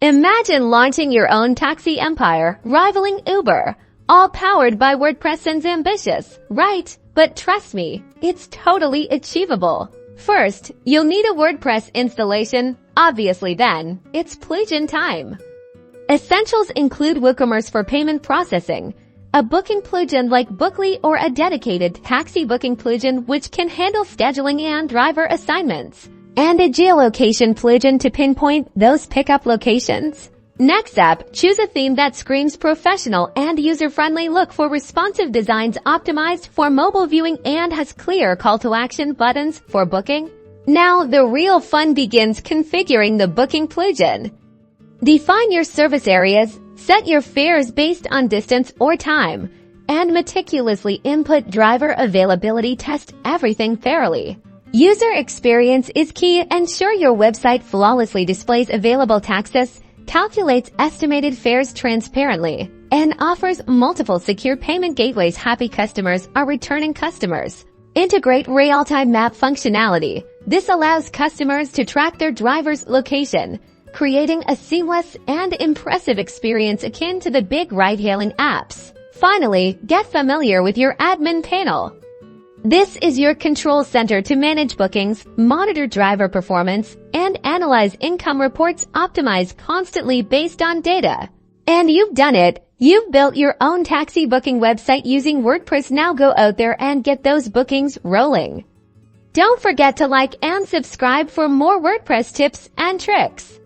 Imagine launching your own taxi empire, rivaling Uber, all powered by WordPress and ambitious, right? But trust me, it's totally achievable. First, you'll need a WordPress installation. Obviously then, it's plugin time. Essentials include WooCommerce for payment processing, a booking plugin like Bookly, or a dedicated taxi booking plugin which can handle scheduling and driver assignments, and a geolocation plugin to pinpoint those pickup locations. Next up, choose a theme that screams professional and user-friendly. Look for responsive designs optimized for mobile viewing and has clear call-to-action buttons for booking. Now, the real fun begins configuring the booking plugin. Define your service areas, set your fares based on distance or time, and meticulously input driver availability. Test everything thoroughly. User experience is key. Ensure your website flawlessly displays available taxis, calculates estimated fares transparently, and offers multiple secure payment gateways. Happy customers are returning customers. Integrate real-time map functionality. This allows customers to track their driver's location, creating a seamless and impressive experience akin to the big ride-hailing apps. Finally, get familiar with your admin panel. This is your control center to manage bookings, monitor driver performance, and analyze income reports optimized constantly based on data. And you've done it! You've built your own taxi booking website using WordPress. Now go out there and get those bookings rolling. Don't forget to like and subscribe for more WordPress tips and tricks.